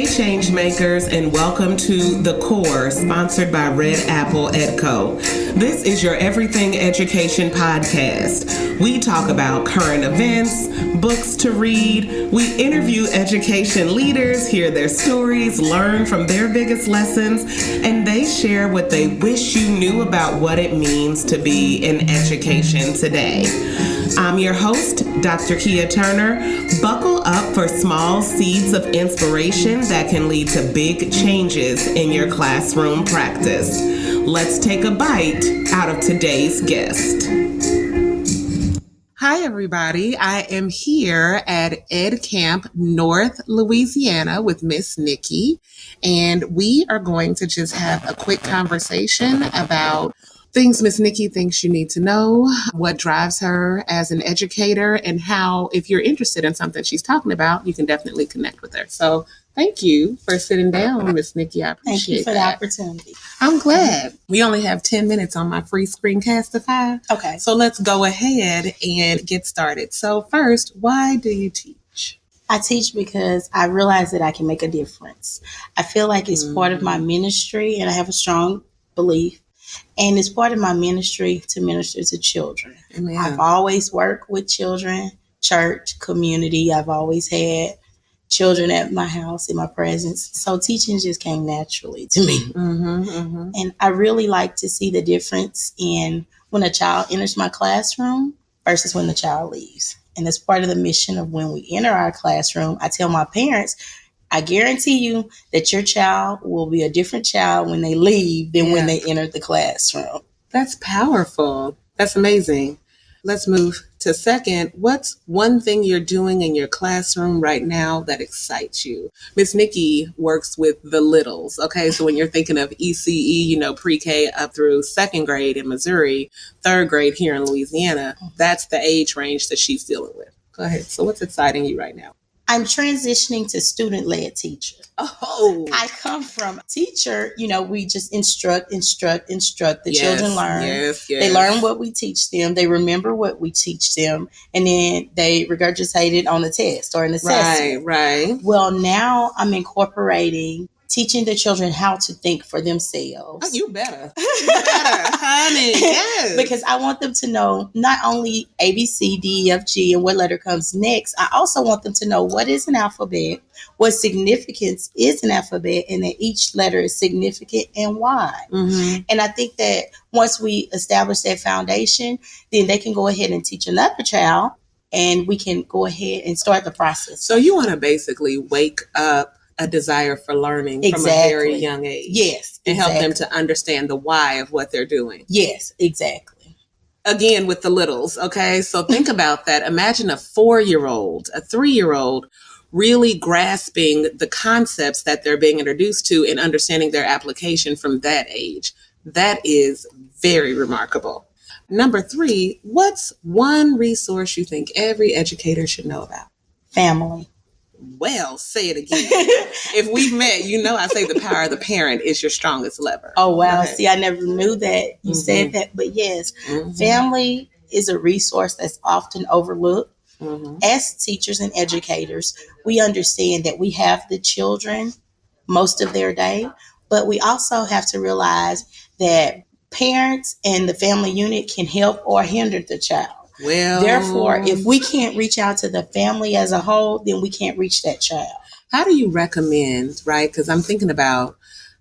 Changemakers, and welcome to The Core, sponsored by Red Apple EdCo. This is your Everything Education podcast. We talk about current events, books to read. We interview education leaders, hear their stories, learn from their biggest lessons, and they share what they wish you knew about what it means to be in education today. I'm your host, Dr. Kia Turner. Buckle up for small seeds of inspiration that can lead to big changes in your classroom practice. Let's take a bite out of today's guest. Hi, everybody. I am here at EdCamp North Louisiana with Miss Nikki, and we are going to just have a quick conversation about things Miss Nikki thinks you need to know, what drives her as an educator, and how, if you're interested in something she's talking about, you can definitely connect with her. So thank you for sitting down, Miss Nikki. I appreciate Thank you for that. the opportunity. I'm glad. We only have 10 minutes on my free Screencastify. Okay. So let's go ahead and get started. So first, why do you teach? I teach because I realize that I can make a difference. I feel like it's part of my ministry, and I have a strong belief. And it's part of my ministry to minister to children. Amen. I've always worked with children, church, community. I've always had children at my house in my presence. So teaching just came naturally to me. And I really like to see the difference in when a child enters my classroom versus when the child leaves. And that's part of the mission of when we enter our classroom. I tell my parents, I guarantee you that your child will be a different child when they leave than when they enter the classroom. That's powerful. That's amazing. Let's move to second. What's one thing you're doing in your classroom right now that excites you? Miss Nikki works with the littles. Okay, so when you're thinking of ECE, pre-K up through second grade in Missouri, third grade here in Louisiana, that's the age range that she's dealing with. Go ahead. So what's exciting you right now? I'm transitioning to student-led teacher. Oh. I come from teacher, we just instruct. The children learn. Yes. They learn what we teach them. They remember what we teach them. And then they regurgitate it on the test or an assessment. Right. Well, now I'm incorporating teaching the children how to think for themselves. Oh, you better, honey. Yes. Because I want them to know not only A, B, C, D, E, F, G, and what letter comes next. I also want them to know what is an alphabet, what significance is an alphabet, and that each letter is significant and why. And I think that once we establish that foundation, then they can go ahead and teach another child, and we can go ahead and start the process. So you want to basically wake up a desire for learning from a very young age. Yes. And help them to understand the why of what they're doing. Yes, exactly. Again, with the littles, okay? So think about that. Imagine a 4-year-old, a 3-year-old really grasping the concepts that they're being introduced to and understanding their application from that age. That is very remarkable. Number 3, what's one resource you think every educator should know about? Family. Well, say it again. If we've met, I say the power of the parent is your strongest lever. Oh, wow. See, I never knew that you said that. But yes, family is a resource that's often overlooked. As teachers and educators, we understand that we have the children most of their day, but we also have to realize that parents and the family unit can help or hinder the child. Well, therefore, if we can't reach out to the family as a whole, then we can't reach that child. How do you recommend, right? Because I'm thinking about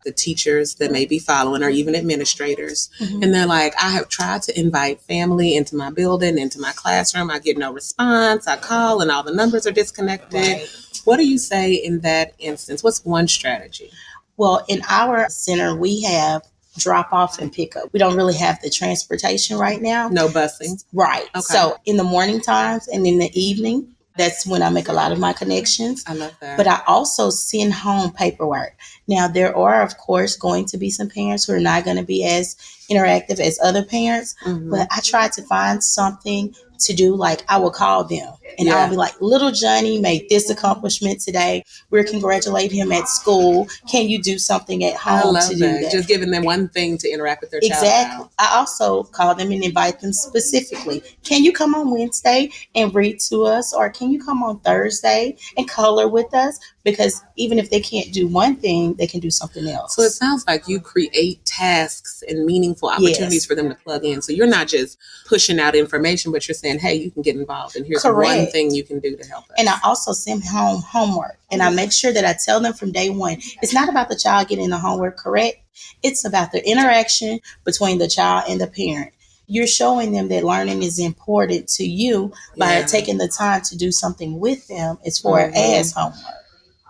the teachers that may be following or even administrators. And they're like, I have tried to invite family into my building, into my classroom. I get no response. I call and all the numbers are disconnected. Right. What do you say in that instance? What's one strategy? Well, in our center, we have drop off and pick up. We don't really have the transportation right now. No busing. Right. Okay. So in the morning times and in the evening, that's when I make a lot of my connections. I love that. But I also send home paperwork. Now, there are, of course, going to be some parents who are not going to be as interactive as other parents. But I try to find something to do, like I will call them and I'll be like, little Johnny made this accomplishment today. We're congratulating him at school. Can you do something at home to do that? Just giving them one thing to interact with their child. Exactly. I also call them and invite them specifically. Can you come on Wednesday and read to us? Or can you come on Thursday and color with us? Because even if they can't do one thing, they can do something else. So it sounds like you create tasks and meaningful opportunities for them to plug in. So you're not just pushing out information, but you're saying, hey, you can get involved and here's one thing you can do to help us. And I also send home homework. And I make sure that I tell them from day one, it's not about the child getting the homework correct. It's about the interaction between the child and the parent. You're showing them that learning is important to you by taking the time to do something with them as far as homework.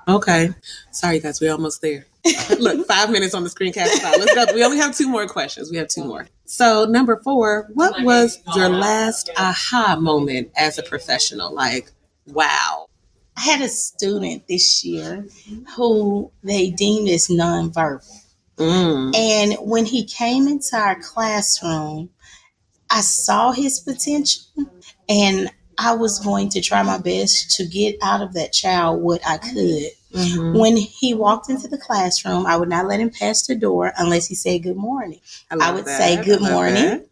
Okay. Sorry, guys. We're almost there. Look, 5 minutes on the screencast. Let's go. We only have 2 more questions. We have 2 more. So number 4, what was your last aha moment as a professional? Like, wow. I had a student this year who they deemed as nonverbal. And when he came into our classroom, I saw his potential and I was going to try my best to get out of that child what I could. When he walked into the classroom, I would not let him pass the door unless he said good morning. I would say good morning.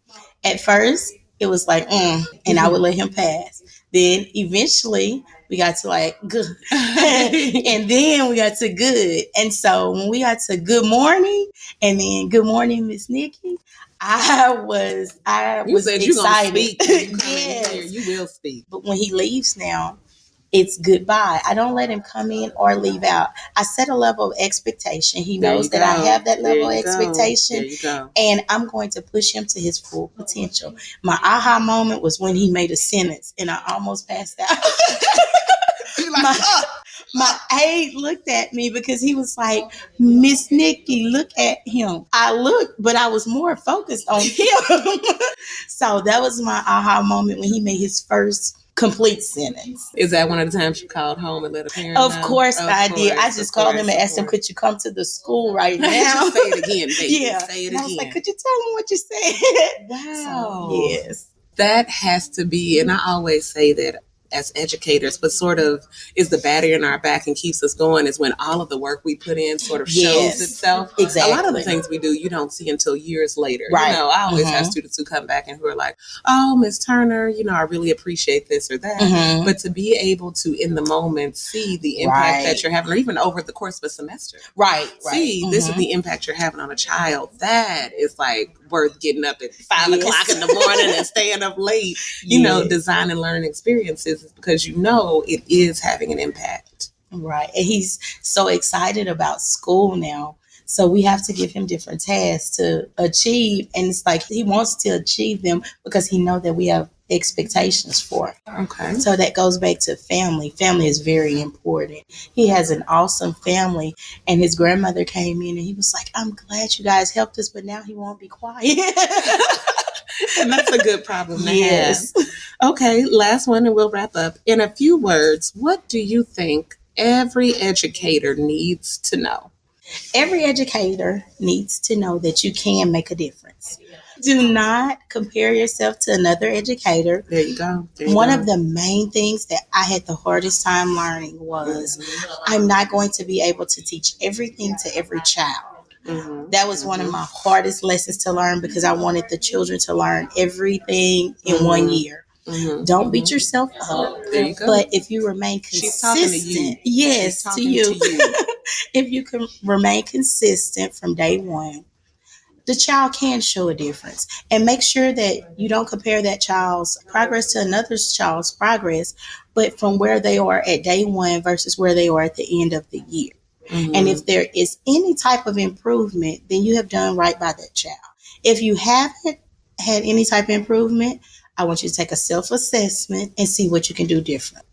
At first, it was like, and I would let him pass. Then eventually we got to like good. And then we got to good. And so when we got to good morning and then good morning, Miss Nikki, I was excited. Yes. You will speak. But when he leaves now, it's goodbye. I don't let him come in or leave out. I set a level of expectation. He knows that I have that level of expectation. And I'm going to push him to his full potential. My aha moment was when he made a sentence and I almost passed out. My aide looked at me because he was like, Miss Nikki, look at him. I looked, but I was more focused on him. So that was my aha moment when he made his first complete sentence. Is that one of the times you called home and let a parent know? Of know? course I did. I just called him and asked him, could you come to the school right now? Say it again, baby. Yeah. Say it and again. I was like, could you tell him what you said? Wow. So, yes. That has to be, and I always say that as educators, but sort of is the battery in our back and keeps us going is when all of the work we put in sort of shows itself. Exactly. A lot of the things we do, you don't see until years later. Right. You know, I always have students who come back and who are like, oh, Miss Turner, you know, I really appreciate this or that. But to be able to, in the moment, see the impact that you're having, or even over the course of a semester. See, this is the impact you're having on a child. That is like worth getting up at 5 o'clock in the morning and staying up late, you know, designing learning experiences because you know it is having an impact. Right. And he's so excited about school now. So we have to give him different tasks to achieve. And it's like he wants to achieve them because he knows that we have expectations for him. Okay. So that goes back to family. Family is very important. He has an awesome family. And his grandmother came in and he was like, I'm glad you guys helped us, but now he won't be quiet. And that's a good problem to have. Okay, last one and we'll wrap up. In a few words, what do you think every educator needs to know? Every educator needs to know that you can make a difference. Do not compare yourself to another educator. There you go. One of the main things that I had the hardest time learning was I'm not going to be able to teach everything to every child. That was one of my hardest lessons to learn because I wanted the children to learn everything in 1 year. Don't beat yourself up. There you go. But if you remain consistent, she's talking to you. Yes, to you. If you can remain consistent from day one, the child can show a difference. And make sure that you don't compare that child's progress to another child's progress, but from where they are at day one versus where they are at the end of the year. And if there is any type of improvement, then you have done right by that child. If you haven't had any type of improvement, I want you to take a self-assessment and see what you can do different.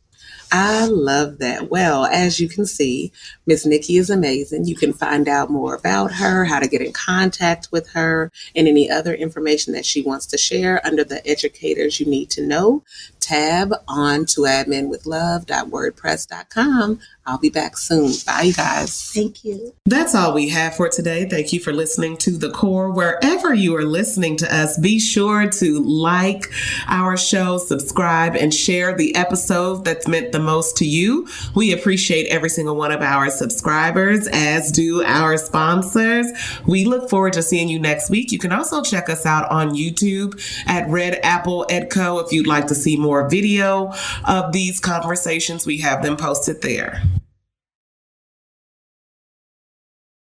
I love that. Well, as you can see, Miss Nikki is amazing. You can find out more about her, how to get in contact with her, and any other information that she wants to share under the Educators You Need to Know tab on toadminwithlove.wordpress.com. I'll be back soon. Bye, you guys. Thank you. That's all we have for today. Thank you for listening to The Core. Wherever you are listening to us, be sure to like our show, subscribe, and share the episode that's meant the most to you. We appreciate every single one of our subscribers, as do our sponsors. We look forward to seeing you next week. You can also check us out on YouTube at Red Apple EdCo if you'd like to see more video of these conversations. We have them posted there.